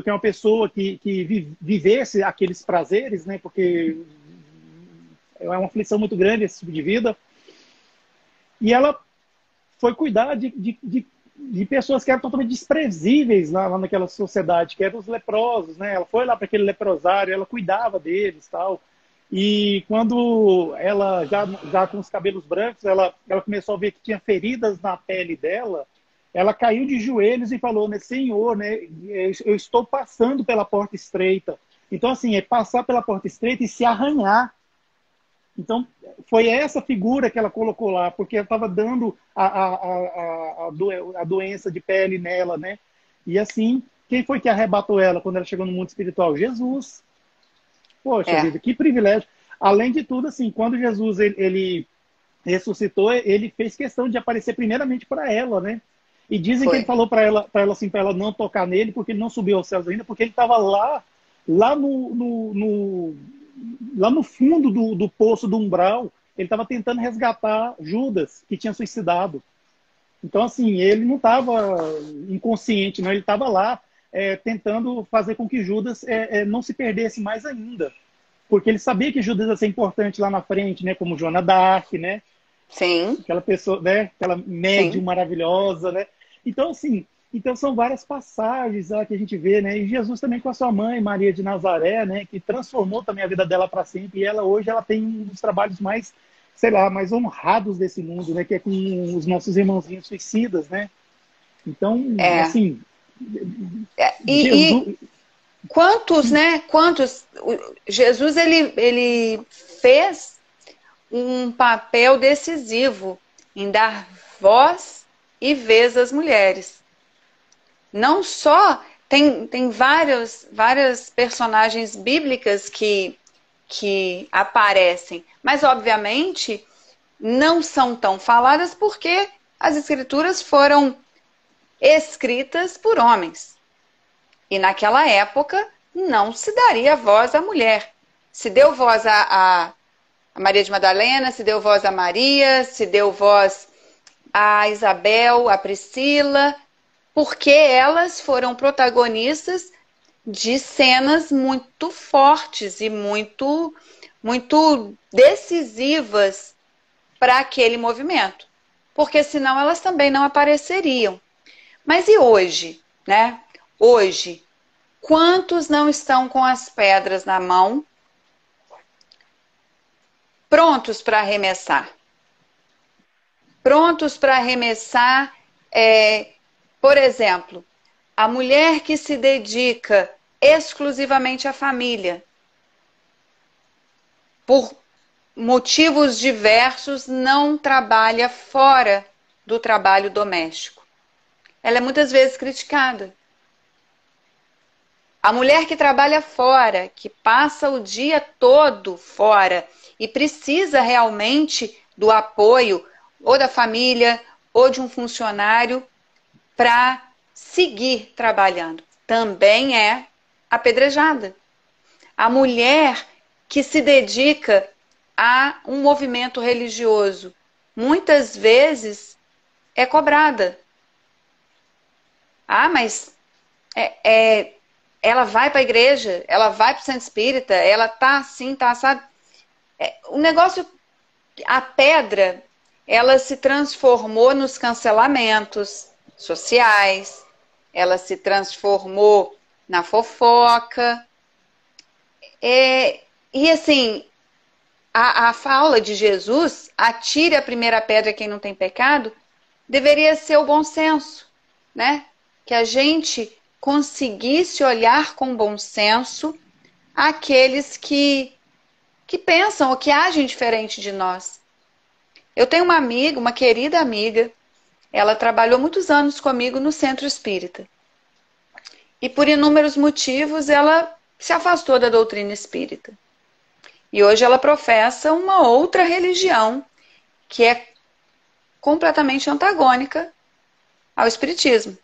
[SPEAKER 1] uma pessoa que vivesse aqueles prazeres, né? Porque é uma aflição muito grande esse tipo de vida. E ela foi cuidar de pessoas que eram totalmente desprezíveis lá naquela sociedade, que eram os leprosos, né? Ela foi lá para aquele leprosário, ela cuidava deles, tal. E quando ela, já com os cabelos brancos, ela começou a ver que tinha feridas na pele dela, ela caiu de joelhos e falou, né: Senhor, né, eu estou passando pela porta estreita, Então, assim, é passar pela porta estreita e se arranhar. Então, foi essa figura que ela colocou lá, porque ela estava dando a doença de pele nela, né? E assim, quem foi que arrebatou ela quando ela chegou no mundo espiritual? Jesus. Poxa
[SPEAKER 2] É,
[SPEAKER 1] vida, que privilégio. Além de tudo, assim, quando Jesus ele ressuscitou, ele fez questão de aparecer primeiramente para ela, né? E dizem que ele
[SPEAKER 2] foi.
[SPEAKER 1] falou para ela assim, para ela não tocar nele, porque ele não subiu aos céus ainda, porque ele estava lá lá no fundo do poço do umbral, ele estava tentando resgatar Judas, que tinha suicidado. Então, assim, ele não estava inconsciente, não, ele estava lá tentando fazer com que Judas não se perdesse mais ainda. Porque ele sabia que Judas ia ser importante lá na frente, né? Como Joana d'Arc, né?
[SPEAKER 2] Sim,
[SPEAKER 1] Aquela pessoa, né? Aquela médium
[SPEAKER 2] sim.
[SPEAKER 1] maravilhosa, né? Então, assim, então são várias passagens lá que a gente vê, né? E Jesus também com a sua mãe, Maria de Nazaré, né? Que transformou também a vida dela para sempre. E ela hoje ela tem um dos trabalhos mais, sei lá, mais honrados desse mundo, né? Que é com os nossos irmãozinhos suicidas, né? Então,
[SPEAKER 2] É.
[SPEAKER 1] assim,
[SPEAKER 2] E
[SPEAKER 1] Jesus,
[SPEAKER 2] quantos, né? Quantos? Jesus, ele fez um papel decisivo em dar voz e vez às mulheres. Não só tem várias personagens bíblicas que aparecem, mas obviamente não são tão faladas porque as escrituras foram escritas por homens. E naquela época não se daria voz à mulher. Se deu voz a Maria de Madalena, se deu voz a Maria, se deu voz a Isabel, a Priscila, porque elas foram protagonistas de cenas muito fortes e muito decisivas para aquele movimento. Porque senão elas também não apareceriam. Mas e hoje, né? Hoje, quantos não estão com as pedras na mão, prontos para arremessar? Prontos para arremessar, por exemplo, a mulher que se dedica exclusivamente à família, por motivos diversos, não trabalha fora do trabalho doméstico. Ela é muitas vezes criticada. A mulher que trabalha fora, que passa o dia todo fora e precisa realmente do apoio ou da família ou de um funcionário para seguir trabalhando, também é apedrejada. A mulher que se dedica a um movimento religioso, muitas vezes é cobrada. Ah, mas ela vai para a igreja, ela vai para o centro espírita, ela tá assim, tá assado. O negócio, a pedra, ela se transformou nos cancelamentos sociais, ela se transformou na fofoca. E assim, a fala de Jesus, atire a primeira pedra quem não tem pecado, deveria ser o bom senso, né? Que a gente conseguisse olhar com bom senso aqueles que pensam ou que agem diferente de nós. Eu tenho uma amiga, uma querida amiga, ela trabalhou muitos anos comigo no centro espírita. E por inúmeros motivos ela se afastou da doutrina espírita. E hoje ela professa uma outra religião que é completamente antagônica ao espiritismo.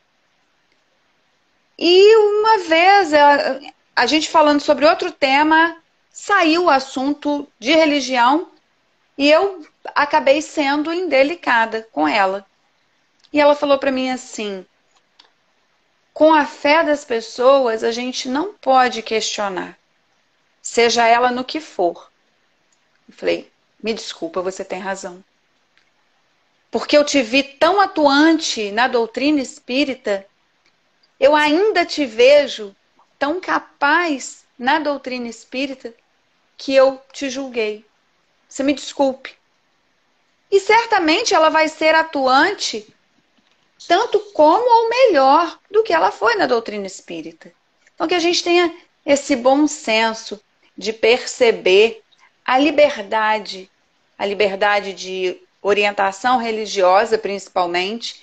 [SPEAKER 2] E uma vez, a gente falando sobre outro tema, saiu o assunto de religião e eu acabei sendo indelicada com ela. E ela falou para mim assim: com a fé das pessoas, a gente não pode questionar, seja ela no que for. Eu falei: me desculpa, você tem razão. Porque eu te vi tão atuante na doutrina espírita, eu ainda te vejo tão capaz na doutrina espírita que eu te julguei. Você me desculpe. E certamente ela vai ser atuante tanto como ou melhor do que ela foi na doutrina espírita. Então que a gente tenha esse bom senso de perceber a liberdade de orientação religiosa, principalmente,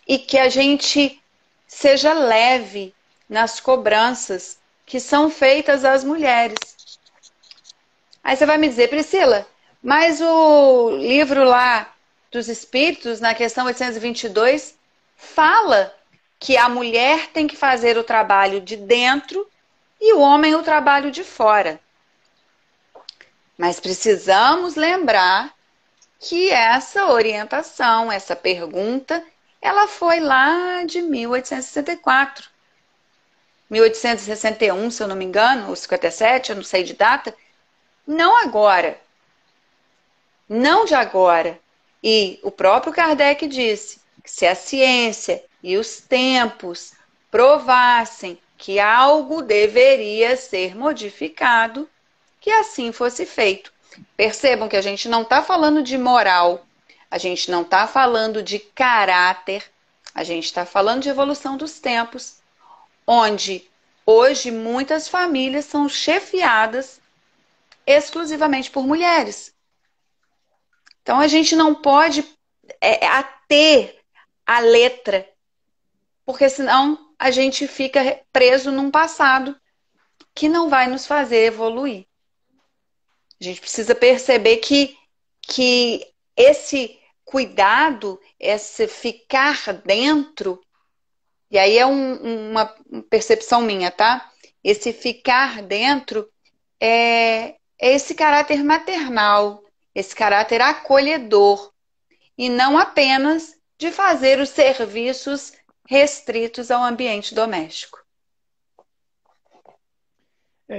[SPEAKER 2] e que a gente seja leve nas cobranças que são feitas às mulheres. Aí você vai me dizer, Priscila, mas o livro lá dos Espíritos, na questão 822, fala que a mulher tem que fazer o trabalho de dentro e o homem o trabalho de fora. Mas precisamos lembrar que essa orientação, essa pergunta, ela foi lá de 1864. 1861, se eu não me engano, ou 57, eu não sei de data. Não agora. Não de agora. E o próprio Kardec disse que se a ciência e os tempos provassem que algo deveria ser modificado, que assim fosse feito. Percebam que a gente não está falando de moral, a gente não está falando de caráter, a gente está falando de evolução dos tempos, onde hoje muitas famílias são chefiadas exclusivamente por mulheres. Então a gente não pode ater a letra, porque senão a gente fica preso num passado que não vai nos fazer evoluir. A gente precisa perceber que esse cuidado, esse ficar dentro, e aí é uma percepção minha, tá? Esse ficar dentro é esse caráter maternal, esse caráter acolhedor, e não apenas de fazer os serviços restritos ao ambiente doméstico.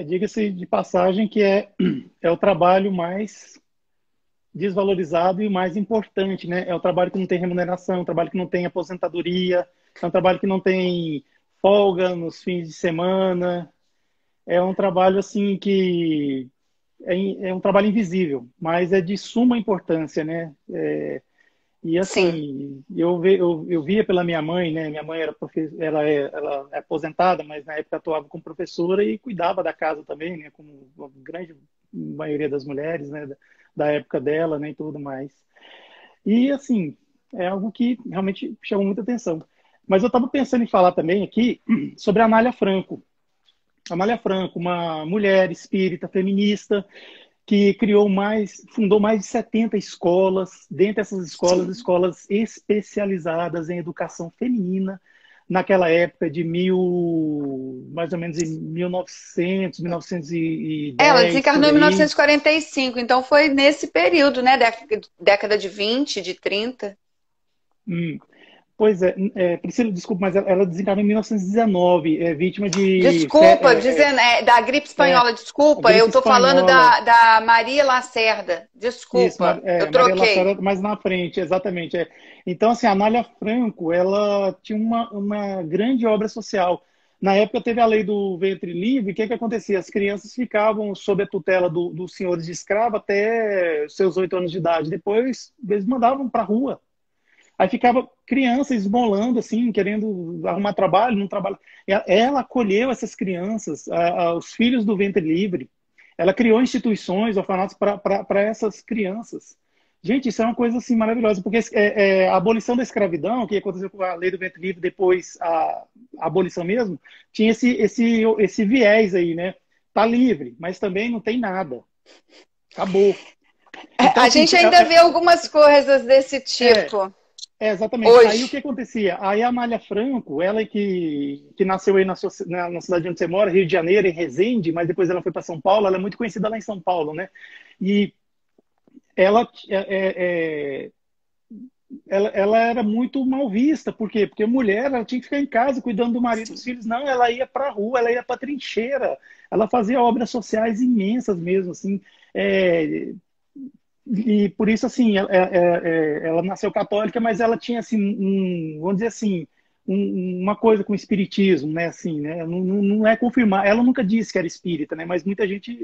[SPEAKER 1] Diga-se de passagem que é o trabalho mais desvalorizado e mais importante, né? É o trabalho que não tem remuneração, é um trabalho que não tem aposentadoria, é um trabalho que não tem folga nos fins de semana, é um trabalho assim que é um trabalho invisível, mas é de suma importância, né? E
[SPEAKER 2] Sim.
[SPEAKER 1] assim, eu via pela minha mãe, né? Minha mãe ela é aposentada, mas na época atuava como professora e cuidava da casa também, né? Como a grande maioria das mulheres, né? Da época dela, né? E tudo mais. E assim, é algo que realmente chamou muita atenção. Mas eu estava pensando em falar também aqui sobre a Amália Franco. Amália Franco, uma mulher espírita, feminista, que fundou mais de 70 escolas, dentre essas escolas,
[SPEAKER 2] Sim.
[SPEAKER 1] escolas especializadas em educação feminina, naquela época de mais ou menos em 1900,
[SPEAKER 2] Ela
[SPEAKER 1] 1910, por
[SPEAKER 2] desencarnou em
[SPEAKER 1] aí.
[SPEAKER 2] 1945, então foi nesse período, né? Década de 20, de 30.
[SPEAKER 1] Hum. Pois Priscila, desculpa, mas ela desencarnou em 1919, vítima de
[SPEAKER 2] Desculpa, dizendo, da gripe espanhola,
[SPEAKER 1] a
[SPEAKER 2] desculpa, eu
[SPEAKER 1] gripe
[SPEAKER 2] tô falando
[SPEAKER 1] espanhola.
[SPEAKER 2] da Maria Lacerda.
[SPEAKER 1] Isso,
[SPEAKER 2] Desculpa, eu
[SPEAKER 1] Maria
[SPEAKER 2] troquei.
[SPEAKER 1] Lacerda mais na frente, exatamente. Então, assim, a Amália Franco, ela tinha uma grande obra social. Na época teve a lei do ventre livre, o que acontecia? As crianças ficavam sob a tutela dos senhores de escravo até seus 8 anos de idade. Depois, eles mandavam para a rua. Aí ficava criança esmolando, assim, querendo arrumar trabalho, não trabalha. Ela acolheu essas crianças, os filhos do ventre livre. Ela criou instituições, orfanatos para essas crianças. Gente, isso é uma coisa assim maravilhosa, porque a abolição da escravidão, que aconteceu com a lei do ventre livre, depois a abolição mesmo, tinha esse viés aí, né? Tá livre, mas também não tem nada. Acabou. Então,
[SPEAKER 2] A
[SPEAKER 1] assim,
[SPEAKER 2] gente ainda vê algumas coisas desse tipo
[SPEAKER 1] exatamente. Aí o
[SPEAKER 2] hoje.
[SPEAKER 1] que acontecia? Aí a Amália Franco, ela que nasceu aí na cidade onde você mora, Rio de Janeiro, em Resende, mas depois ela foi para São Paulo, ela é muito conhecida lá em São Paulo, né? E ela, ela era muito mal vista. Por quê? Porque a mulher ela tinha que ficar em casa cuidando do marido e dos
[SPEAKER 2] Sim.
[SPEAKER 1] filhos. Não, ela ia para a rua, ela ia para a trincheira. Ela fazia obras sociais imensas mesmo, assim. E por isso, assim, ela nasceu católica, mas ela tinha, assim, vamos dizer assim, uma coisa com o espiritismo, né? Assim, né? Não é confirmar. Ela nunca disse que era espírita, né? Mas muita gente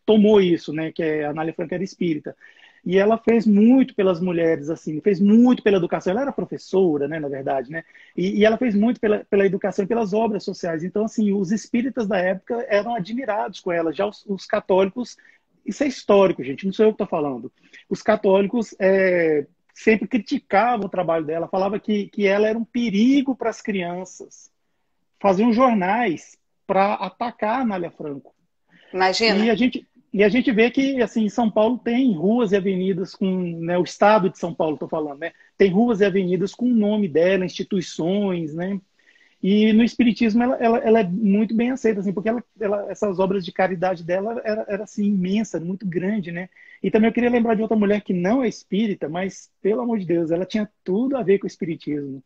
[SPEAKER 1] tomou isso, né? Que a Anália Franco era espírita. E ela fez muito pelas mulheres, assim, fez muito pela educação. Ela era professora, né? Na verdade, né? E ela fez muito pela educação e pelas obras sociais. Então, assim, os espíritas da época eram admirados com ela. Já os católicos, isso é histórico, gente. Não sou eu que estou falando. Os católicos sempre criticava o trabalho dela, falava que ela era um perigo para as crianças. Faziam jornais para atacar a Anália Franco.
[SPEAKER 2] Imagina.
[SPEAKER 1] E a gente vê que, assim, São Paulo tem ruas e avenidas com, né, o estado de São Paulo, estou falando, né? Tem ruas e avenidas com o nome dela, instituições, né? E no Espiritismo ela é muito bem aceita, assim, porque essas obras de caridade dela era assim, imensa, muito grande, né? E também eu queria lembrar de outra mulher que não é espírita, mas, pelo amor de Deus, ela tinha tudo a ver com o Espiritismo.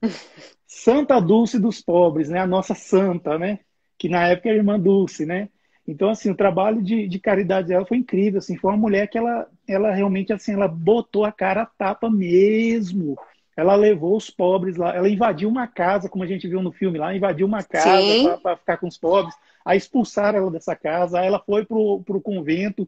[SPEAKER 1] Santa Dulce dos Pobres, né? A nossa santa, né? Que na época era irmã Dulce, né? Então, assim, o trabalho de caridade dela foi incrível, assim, foi uma mulher que ela realmente, assim, ela botou a cara a tapa mesmo. Ela levou os pobres lá, ela invadiu uma casa, como a gente viu no filme lá, invadiu uma casa
[SPEAKER 2] Sim.
[SPEAKER 1] para ficar com os pobres, aí expulsaram ela dessa casa, aí ela foi pro convento,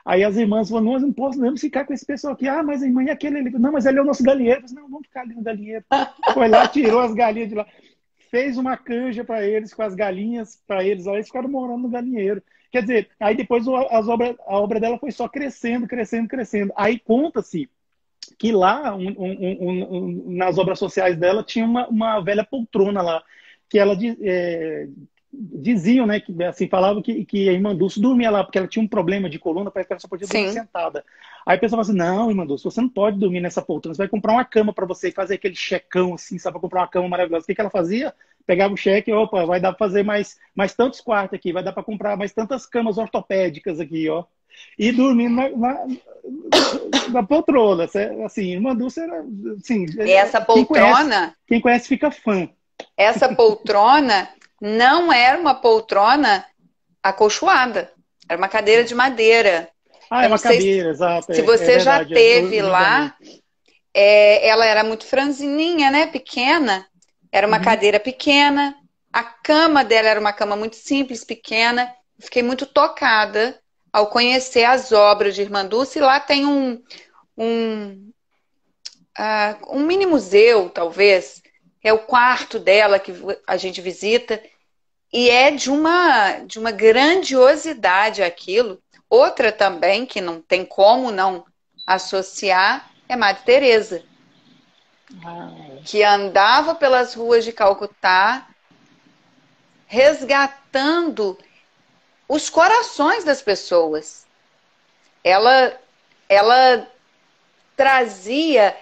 [SPEAKER 1] aí as irmãs falaram, nós não podemos ficar com esse pessoal aqui, mas a irmã é aquele ali, não, mas ele é o nosso galinheiro, eu falei, não, vamos ficar ali no galinheiro, foi lá, tirou as galinhas de lá, fez uma canja para eles, com as galinhas para eles, aí eles ficaram morando no galinheiro. Quer dizer, aí depois a obra dela foi só crescendo, crescendo, crescendo. Aí conta-se que lá, nas obras sociais dela, tinha uma velha poltrona lá, que ela diziam, né, que assim, falavam que a irmã Dulce dormia lá, porque ela tinha um problema de coluna, parece que ela só podia dormir
[SPEAKER 2] Sim.
[SPEAKER 1] sentada. Aí a pessoa fala assim, não, irmã Dulce, você não pode dormir nessa poltrona, você vai comprar uma cama para você e fazer aquele checão, assim, sabe, para comprar uma cama maravilhosa. O que ela fazia? Pegava o cheque, opa, vai dar para fazer mais tantos quartos aqui, vai dar para comprar mais tantas camas ortopédicas aqui, ó. E dormindo na poltrona. Assim, irmã Dulce era, assim,
[SPEAKER 2] Essa poltrona,
[SPEAKER 1] quem conhece fica fã.
[SPEAKER 2] essa poltrona não era uma poltrona acolchoada. Era uma cadeira de madeira.
[SPEAKER 1] É
[SPEAKER 2] Eu não
[SPEAKER 1] uma
[SPEAKER 2] sei
[SPEAKER 1] cadeira, exato.
[SPEAKER 2] se você já
[SPEAKER 1] verdade,
[SPEAKER 2] teve
[SPEAKER 1] eu me enganei.
[SPEAKER 2] lá. Ela era muito franzininha, né? Pequena. Era uma
[SPEAKER 1] Uhum.
[SPEAKER 2] cadeira pequena. A cama dela era uma cama muito simples, pequena. Fiquei muito tocada ao conhecer as obras de Irmã Dulce. E lá tem um mini museu, talvez. É o quarto dela que a gente visita. E é de uma grandiosidade aquilo. Outra também, que não tem como não associar, é Madre Teresa, que andava pelas ruas de Calcutá resgatando os corações das pessoas. Ela trazia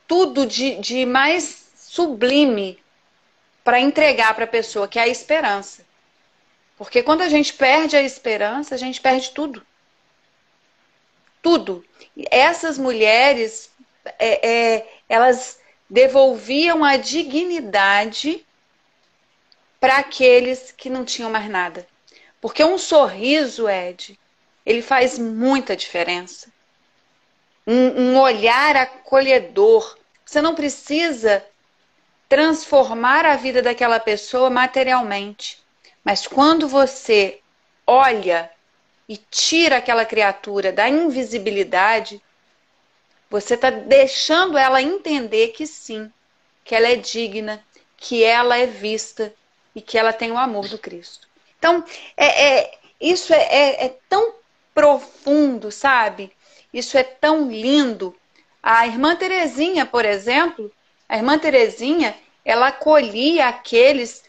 [SPEAKER 2] tudo de mais sublime para entregar para a pessoa, que é a esperança. Porque quando a gente perde a esperança, a gente perde tudo. Tudo. E essas mulheres, elas devolviam a dignidade para aqueles que não tinham mais nada. Porque um sorriso, Ed, ele faz muita diferença. Um olhar acolhedor. Você não precisa transformar a vida daquela pessoa materialmente. Mas quando você olha e tira aquela criatura da invisibilidade, você está deixando ela entender que sim, que ela é digna, que ela é vista e que ela tem o amor do Cristo. Então, isso é tão profundo, sabe? Isso é tão lindo. A irmã Terezinha, por exemplo, a irmã Terezinha, ela acolhia aqueles,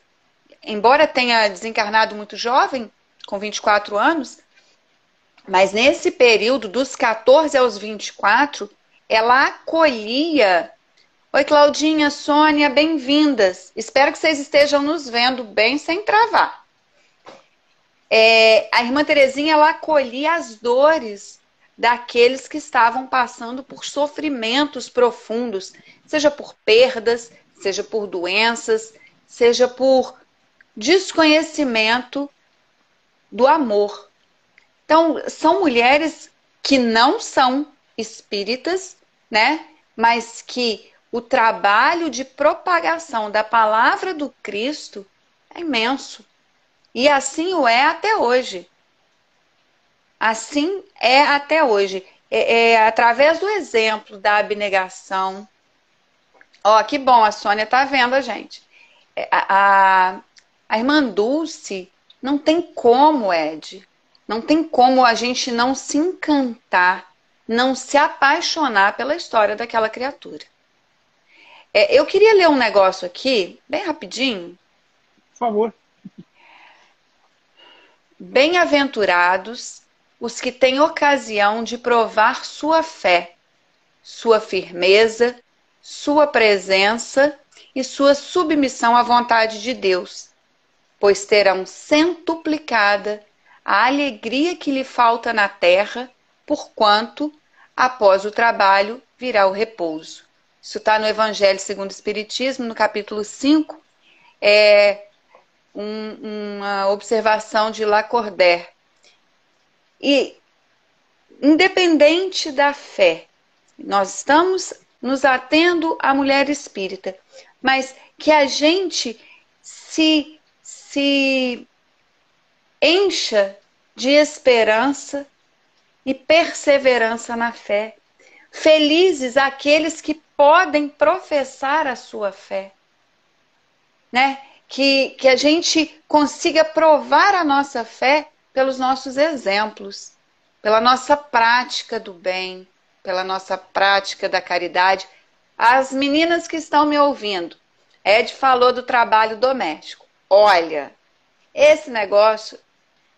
[SPEAKER 2] embora tenha desencarnado muito jovem, com 24 anos, mas nesse período, dos 14 aos 24, ela acolhia. Oi, Claudinha, Sônia, bem-vindas. Espero que vocês estejam nos vendo bem, sem travar. A irmã Terezinha, ela acolhia as dores daqueles que estavam passando por sofrimentos profundos, seja por perdas, seja por doenças, seja por desconhecimento do amor. Então, são mulheres que não são espíritas, né? Mas que o trabalho de propagação da palavra do Cristo é imenso. E assim o é até hoje. Assim é até hoje. Através do exemplo da abnegação. Ó, que bom, a Sônia tá vendo a gente. A irmã Dulce, não tem como, Ed. Não tem como a gente não se encantar, não se apaixonar pela história daquela criatura. Eu queria ler um negócio aqui, bem rapidinho.
[SPEAKER 1] Por favor.
[SPEAKER 2] Bem-aventurados os que têm ocasião de provar sua fé, sua firmeza, sua presença e sua submissão à vontade de Deus, pois terão centuplicada a alegria que lhe falta na terra, porquanto, após o trabalho, virá o repouso. Isso está no Evangelho segundo o Espiritismo, no capítulo 5, uma observação de Lacordaire. E, independente da fé, nós estamos nos atendo à mulher espírita, mas que a gente se encha de esperança e perseverança na fé. Felizes aqueles que podem professar a sua fé, né? Que a gente consiga provar a nossa fé pelos nossos exemplos, pela nossa prática do bem, pela nossa prática da caridade. As meninas que estão me ouvindo, Ed falou do trabalho doméstico. Olha, esse negócio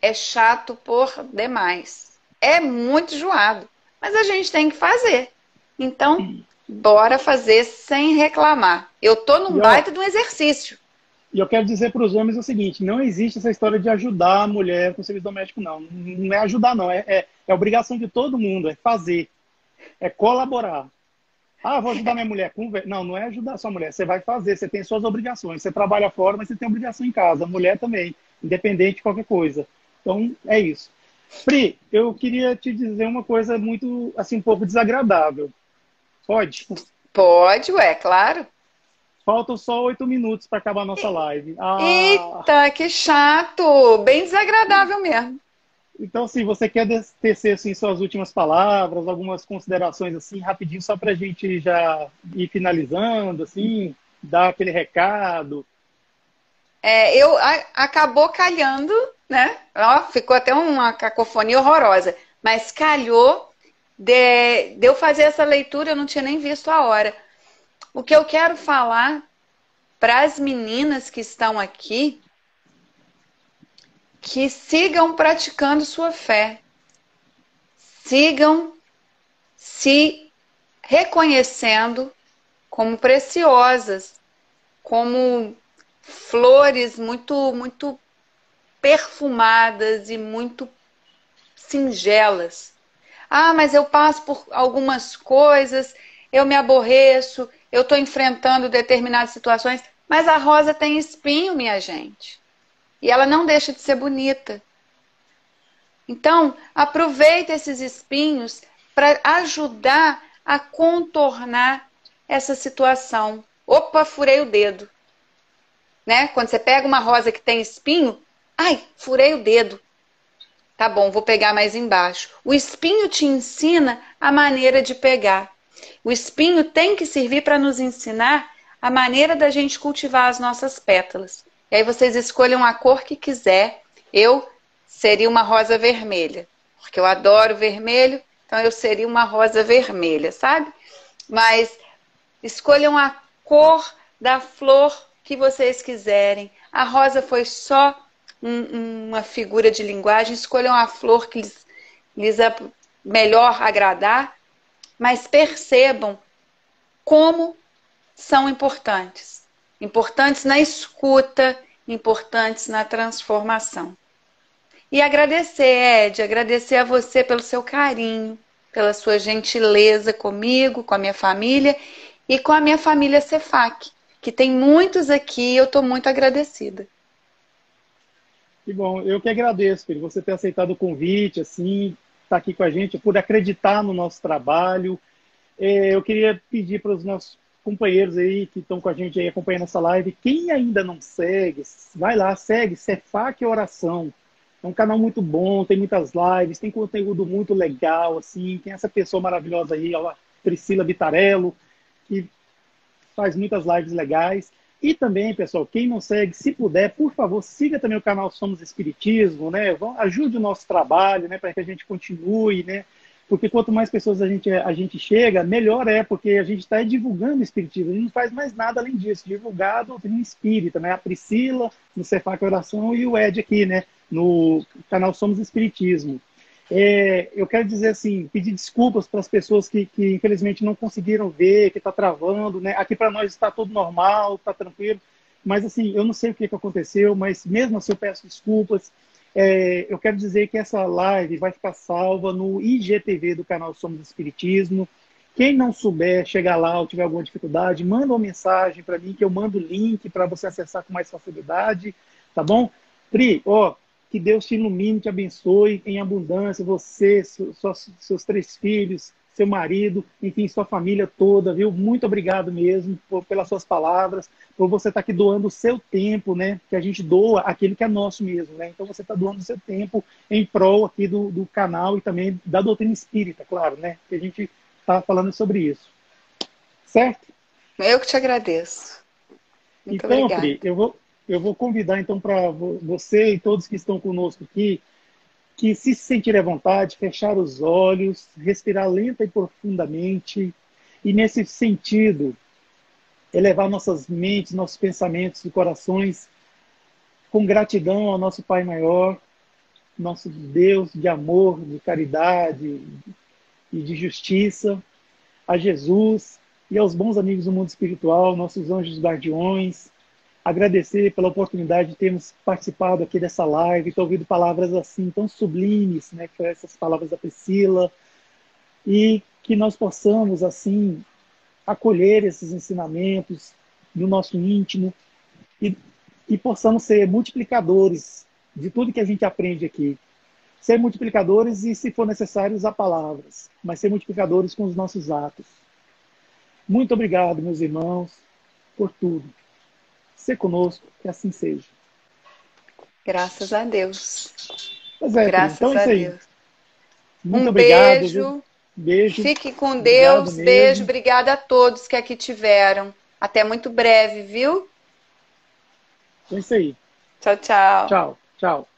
[SPEAKER 2] é chato por demais. É muito enjoado, mas a gente tem que fazer. Então, bora fazer sem reclamar. Eu tô num baita de um exercício.
[SPEAKER 1] E eu quero dizer para os homens o seguinte, não existe essa história de ajudar a mulher com o serviço doméstico, não. Não é ajudar, não. É obrigação de todo mundo, é fazer. É colaborar. Ah, vou ajudar minha mulher. Não é ajudar sua mulher. Você vai fazer, você tem suas obrigações. Você trabalha fora, mas você tem obrigação em casa. A mulher também, independente de qualquer coisa. Então, é isso. Pri, eu queria te dizer uma coisa muito, assim, um pouco desagradável. Pode?
[SPEAKER 2] Pode, claro.
[SPEAKER 1] Faltam só 8 minutos para acabar a nossa live.
[SPEAKER 2] Eita, que chato! Bem desagradável mesmo.
[SPEAKER 1] Então, se você quer tecer assim, suas últimas palavras, algumas considerações assim, rapidinho, só para a gente já ir finalizando, assim, dar aquele recado.
[SPEAKER 2] Acabou calhando, né? Ó, ficou até uma cacofonia horrorosa. Mas calhou de eu fazer essa leitura, eu não tinha nem visto a hora. O que eu quero falar para as meninas que estão aqui, que sigam praticando sua fé. Sigam se reconhecendo como preciosas, como flores muito, muito perfumadas e muito singelas. Ah, mas eu passo por algumas coisas, eu me aborreço, eu estou enfrentando determinadas situações, mas a rosa tem espinho, minha gente. E ela não deixa de ser bonita. Então, aproveita esses espinhos para ajudar a contornar essa situação. Opa, furei o dedo. Né? Quando você pega uma rosa que tem espinho, ai, furei o dedo. Tá bom, vou pegar mais embaixo. O espinho te ensina a maneira de pegar. O espinho tem que servir para nos ensinar a maneira da gente cultivar as nossas pétalas. E aí vocês escolham a cor que quiser. Eu seria uma rosa vermelha, porque eu adoro vermelho, então eu seria uma rosa vermelha, sabe? Mas escolham a cor da flor que vocês quiserem. A rosa foi só uma figura de linguagem. Escolham a flor que lhes melhor agradar, mas percebam como são importantes. Importantes na escuta, importantes na transformação. E agradecer, Ed, agradecer a você pelo seu carinho, pela sua gentileza comigo, com a minha família e com a minha família Cefac, que tem muitos aqui e eu estou muito agradecida.
[SPEAKER 1] Que bom, eu que agradeço, por você ter aceitado o convite, assim, estar aqui com a gente, por acreditar no nosso trabalho. Eu queria pedir para os nossos companheiros aí que estão com a gente aí acompanhando essa live. Quem ainda não segue, vai lá, segue Cefac Oração. É um canal muito bom, tem muitas lives, tem conteúdo muito legal, assim. Tem essa pessoa maravilhosa aí, a Priscila Bitarello, que faz muitas lives legais. E também, pessoal, quem não segue, se puder, por favor, siga também o canal Somos Espiritismo, né? Ajude o nosso trabalho, né? Para que a gente continue, né? Porque quanto mais pessoas a gente chega, melhor é, porque a gente está divulgando o Espiritismo. A gente não faz mais nada além disso, divulgar a doutrina espírita, né? A Priscila, no Cefac Oração, e o Ed aqui, né? No canal Somos Espiritismo. Eu quero dizer assim, pedir desculpas para as pessoas que infelizmente não conseguiram ver, que está travando, né? Aqui para nós está tudo normal, está tranquilo, mas assim, eu não sei o que aconteceu, mas mesmo assim eu peço desculpas. Eu quero dizer que essa live vai ficar salva no IGTV do canal Somos Espiritismo. Quem não souber chegar lá ou tiver alguma dificuldade, manda uma mensagem para mim que eu mando o link para você acessar com mais facilidade, tá bom? Pri, que Deus te ilumine, te abençoe em abundância, você, seus 3 filhos, seu marido, enfim, sua família toda, viu? Muito obrigado mesmo pelas suas palavras, por você estar aqui doando o seu tempo, né? Que a gente doa aquilo que é nosso mesmo, né? Então você está doando o seu tempo em prol aqui do canal e também da doutrina espírita, claro, né? Que a gente está falando sobre isso. Certo?
[SPEAKER 2] Eu que te agradeço. Muito
[SPEAKER 1] Então,
[SPEAKER 2] obrigada.
[SPEAKER 1] Pri, eu vou convidar então para você e todos que estão conosco aqui, que se sentirem à vontade, fechar os olhos, respirar lenta e profundamente, e nesse sentido, elevar nossas mentes, nossos pensamentos e corações com gratidão ao nosso Pai Maior, nosso Deus de amor, de caridade e de justiça, a Jesus e aos bons amigos do mundo espiritual, nossos anjos guardiões. Agradecer pela oportunidade de termos participado aqui dessa live, ter ouvido palavras assim tão sublimes, né, que foram essas palavras da Priscila, e que nós possamos assim acolher esses ensinamentos no nosso íntimo e, e possamos ser multiplicadores de tudo que a gente aprende aqui. Ser multiplicadores e, se for necessário, usar palavras, mas ser multiplicadores com os nossos atos. Muito obrigado, meus irmãos, por tudo. Ser conosco, que assim seja.
[SPEAKER 2] Graças a Deus.
[SPEAKER 1] Pois é, Pri, então
[SPEAKER 2] Graças
[SPEAKER 1] é isso
[SPEAKER 2] a
[SPEAKER 1] aí.
[SPEAKER 2] Deus.
[SPEAKER 1] Muito
[SPEAKER 2] Um
[SPEAKER 1] obrigado, viu?
[SPEAKER 2] beijo.
[SPEAKER 1] Beijo.
[SPEAKER 2] Fique com
[SPEAKER 1] Obrigado
[SPEAKER 2] Deus. Beijo.
[SPEAKER 1] mesmo.
[SPEAKER 2] Obrigada a todos que aqui tiveram. Até muito breve, viu?
[SPEAKER 1] É isso aí.
[SPEAKER 2] Tchau, tchau.
[SPEAKER 1] Tchau, tchau.